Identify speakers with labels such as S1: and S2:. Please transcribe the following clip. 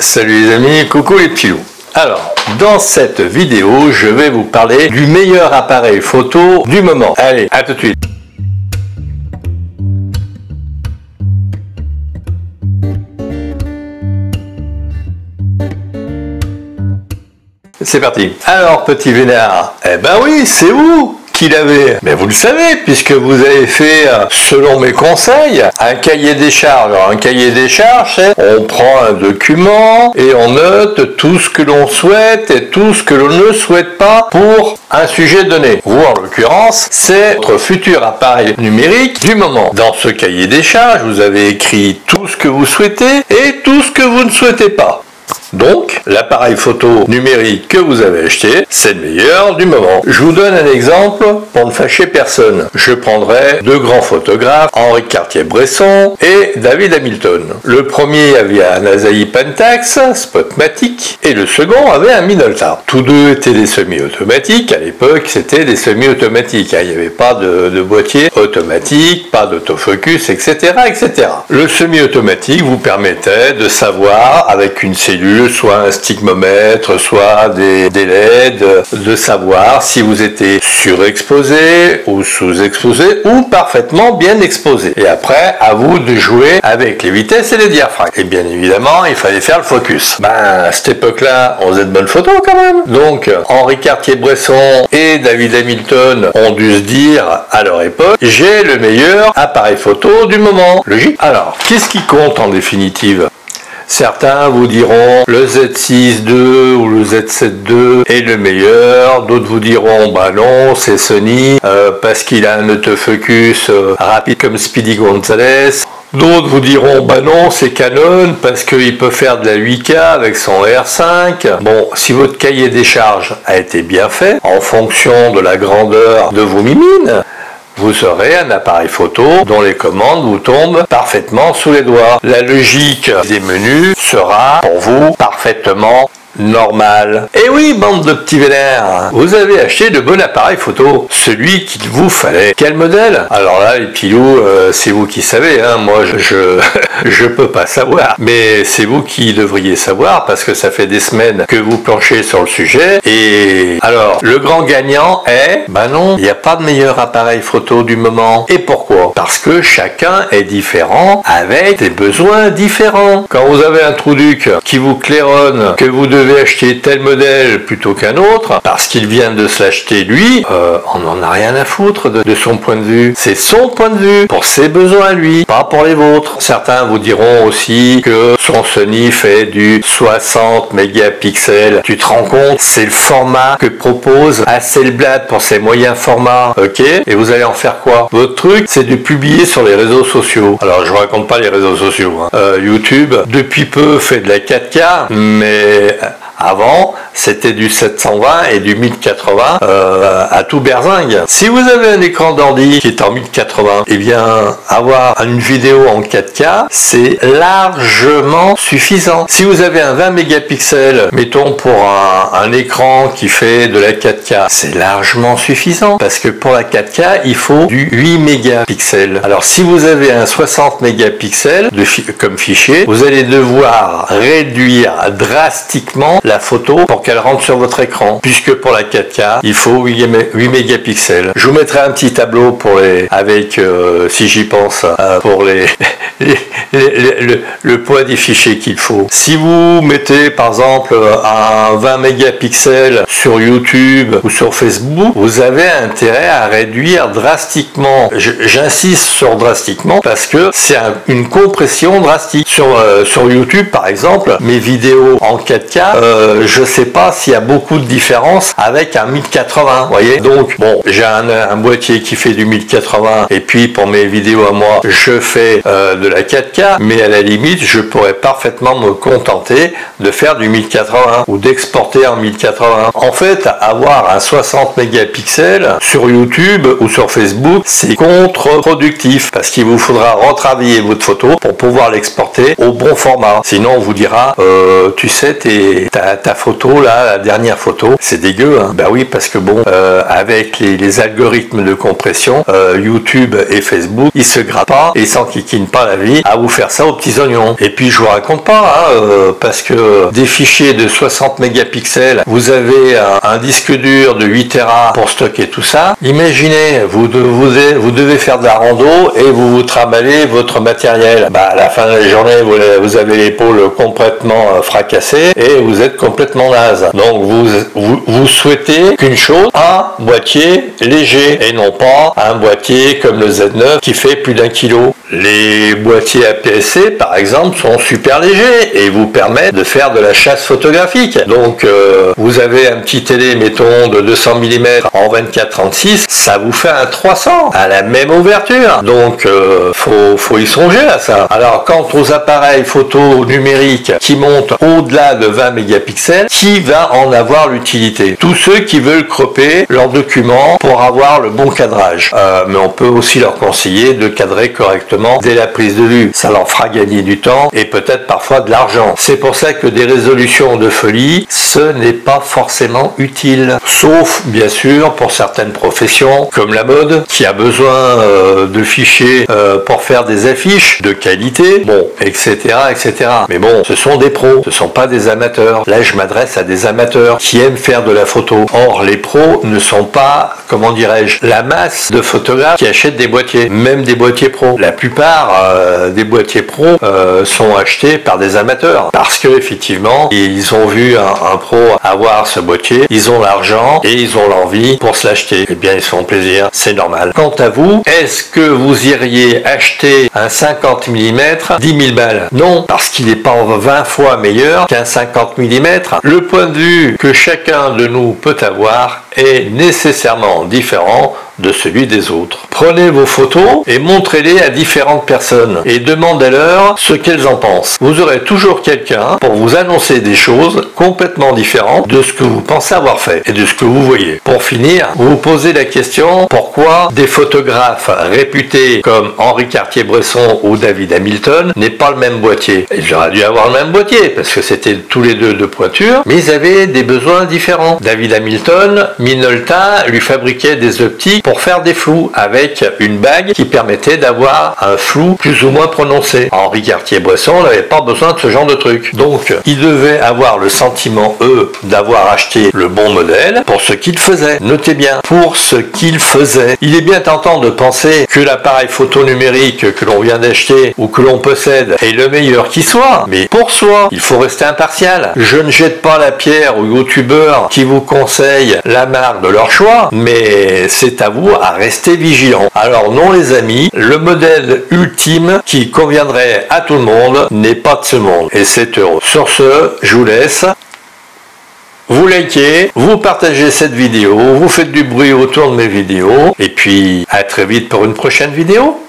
S1: Salut les amis, coucou les petits loups. Alors, dans cette vidéo, je vais vous parler du meilleur appareil photo du moment. Allez, à tout de suite. C'est parti. Alors, petit vénard, eh ben oui, c'est vous qui l'avez. Mais vous le savez, puisque vous avez fait, selon mes conseils, un cahier des charges. Alors, un cahier des charges, c'est on prend un document et on note tout ce que l'on souhaite et tout ce que l'on ne souhaite pas pour un sujet donné. Vous, en l'occurrence, c'est votre futur appareil numérique du moment. Dans ce cahier des charges, vous avez écrit tout ce que vous souhaitez et tout ce que vous ne souhaitez pas. Donc, l'appareil photo numérique que vous avez acheté, c'est le meilleur du moment. Je vous donne un exemple pour ne fâcher personne. Je prendrai deux grands photographes, Henri Cartier-Bresson et David Hamilton. Le premier avait un Asahi Pentax Spotmatic et le second avait un Minolta. Tous deux étaient des semi-automatiques. À l'époque, c'était des semi-automatiques. Il n'y avait pas de boîtier automatique, pas d'autofocus, etc., etc. Le semi-automatique vous permettait de savoir avec une cellule, soit un stigmomètre, soit des LED, de savoir si vous étiez surexposé ou sous-exposé ou parfaitement bien exposé. Et après, à vous de jouer avec les vitesses et les diaphragmes. Et bien évidemment, il fallait faire le focus. À cette époque-là, on faisait de bonnes photos quand même. Donc, Henri Cartier-Bresson et David Hamilton ont dû se dire à leur époque, j'ai le meilleur appareil photo du moment. Logique. Alors, qu'est-ce qui compte en définitive ? Certains vous diront le Z6 II ou le Z7 II est le meilleur, d'autres vous diront bah non, c'est Sony parce qu'il a un autofocus rapide comme Speedy Gonzales. D'autres vous diront bah non, c'est Canon parce qu'il peut faire de la 8K avec son R5. Bon, si votre cahier des charges a été bien fait en fonction de la grandeur de vos mimines, vous aurez un appareil photo dont les commandes vous tombent parfaitement sous les doigts. La logique des menus sera pour vous parfaitement normal. Et oui, bande de petits vénères, vous avez acheté de bon appareil photo, celui qu'il vous fallait. Quel modèle? Alors là, les petits loups, c'est vous qui savez, hein. Moi je peux pas savoir, mais c'est vous qui devriez savoir parce que ça fait des semaines que vous planchez sur le sujet. Et alors, le grand gagnant est, bah non, il n'y a pas de meilleur appareil photo du moment. Et pourquoi? Parce que chacun est différent avec des besoins différents. Quand vous avez un trou-duc qui vous claironne que vous devez acheter tel modèle plutôt qu'un autre parce qu'il vient de se l'acheter lui, on n'en a rien à foutre de son point de vue. C'est son point de vue pour ses besoins à lui, pas pour les vôtres. Certains vous diront aussi que son Sony fait du 60 mégapixels. Tu te rends compte? C'est le format que propose Hasselblad pour ses moyens formats, ok? Et vous allez en faire quoi? Votre truc, c'est de publier sur les réseaux sociaux. Alors, je raconte pas les réseaux sociaux, hein. YouTube, depuis peu, fait de la 4K, mais avant, c'était du 720 et du 1080 à tout berzingue. Si vous avez un écran d'ordi qui est en 1080, eh bien, avoir une vidéo en 4K, c'est largement suffisant. Si vous avez un 20 mégapixels, mettons pour un écran qui fait de la 4K, c'est largement suffisant. Parce que pour la 4K, il faut du 8 mégapixels. Alors, si vous avez un 60 mégapixels comme fichier, vous allez devoir réduire drastiquement la photo pour qu'elle rentre sur votre écran, puisque pour la 4K il faut 8 mégapixels. Je vous mettrai un petit tableau pour les avec si j'y pense pour le poids des fichiers qu'il faut. Si vous mettez par exemple un 20 mégapixels sur YouTube ou sur Facebook, vous avez intérêt à réduire drastiquement. J'insiste sur drastiquement parce que c'est une compression drastique. Sur YouTube par exemple, mes vidéos en 4K, je sais pas s'il y a beaucoup de différence avec un 1080, vous voyez. Donc bon, j'ai un boîtier qui fait du 1080 et puis pour mes vidéos à moi, je fais de la 4K, mais à la limite, je pourrais parfaitement me contenter de faire du 1080 ou d'exporter en 1080. En fait, avoir un 60 mégapixels sur YouTube ou sur Facebook, c'est contre-productif parce qu'il vous faudra retravailler votre photo pour pouvoir l'exporter au bon format. Sinon, on vous dira, tu sais, ta photo là, la dernière photo, c'est dégueu, hein. Ben oui, parce que bon, avec les algorithmes de compression, YouTube et Facebook, ils se grattent pas et ils s'enquiquinent pas la vie à vous faire ça aux petits oignons. Et puis je vous raconte pas, hein, parce que des fichiers de 60 mégapixels, vous avez un disque dur de 8 Tera pour stocker tout ça. Imaginez, vous devez faire de la rando et vous trimballez votre matériel. Bah, à la fin de la journée, vous avez l'épaule complètement fracassée et vous êtes complètement naze. Donc vous souhaitez qu'une chose, un boîtier léger et non pas un boîtier comme le Z9 qui fait plus d'1 kilo. Les boîtiers APS-C par exemple sont super légers et vous permettent de faire de la chasse photographique. Donc vous avez un petit télé mettons de 200 mm en 24-36, ça vous fait un 300 à la même ouverture. Donc faut y songer à ça. Alors quant aux appareils photo numériques qui montent au-delà de 20 mégapixels, qui va en avoir l'utilité? Tous ceux qui veulent cropper leurs documents pour avoir le bon cadrage. Mais on peut aussi leur conseiller de cadrer correctement dès la prise de vue. Ça leur fera gagner du temps et peut-être parfois de l'argent. C'est pour ça que des résolutions de folie, ce n'est pas forcément utile. Sauf, bien sûr, pour certaines professions, comme la mode, qui a besoin de fichiers pour faire des affiches de qualité, bon, etc., etc. Mais bon, ce sont des pros, ce sont pas des amateurs. Là, je m'adresse à des amateurs qui aiment faire de la photo. Or, les pros ne sont pas, comment dirais-je, la masse de photographes qui achètent des boîtiers, même des boîtiers pro. La plupart des boîtiers pro sont achetés par des amateurs parce que effectivement, ils ont vu un pro avoir ce boîtier, ils ont l'argent et ils ont l'envie pour se l'acheter. Eh bien, ils se font plaisir, c'est normal. Quant à vous, est-ce que vous iriez acheter un 50 mm 10 000 balles? Non, parce qu'il n'est pas 20 fois meilleur qu'un 50 mm. Le point de vue que chacun de nous peut avoir est nécessairement différent de celui des autres. Prenez vos photos et montrez-les à différentes personnes et demandez-leur ce qu'elles en pensent. Vous aurez toujours quelqu'un pour vous annoncer des choses complètement différentes de ce que vous pensez avoir fait et de ce que vous voyez. Pour finir, vous vous posez la question pourquoi des photographes réputés comme Henri Cartier-Bresson ou David Hamilton n'aient pas le même boîtier. Ils auraient dû avoir le même boîtier parce que c'était tous les deux de pointure, mais ils avaient des besoins différents. David Hamilton, Minolta lui fabriquait des optiques pour faire des flous avec une bague qui permettait d'avoir un flou plus ou moins prononcé. Henri Cartier-Bresson n'avait pas besoin de ce genre de truc. Donc, ils devaient avoir le sentiment, eux, d'avoir acheté le bon modèle pour ce qu'ils faisaient. Notez bien, pour ce qu'ils faisaient. Il est bien tentant de penser que l'appareil photo numérique que l'on vient d'acheter ou que l'on possède est le meilleur qui soit, mais pour soi, il faut rester impartial. Je ne jette pas la pierre aux youtubeurs qui vous conseillent la marque de leur choix, mais c'est à vous à rester vigilant. Alors non les amis, le modèle ultime qui conviendrait à tout le monde n'est pas de ce monde et c'est heureux. Sur ce, je vous laisse. Vous likez, vous partagez cette vidéo, vous faites du bruit autour de mes vidéos et puis à très vite pour une prochaine vidéo.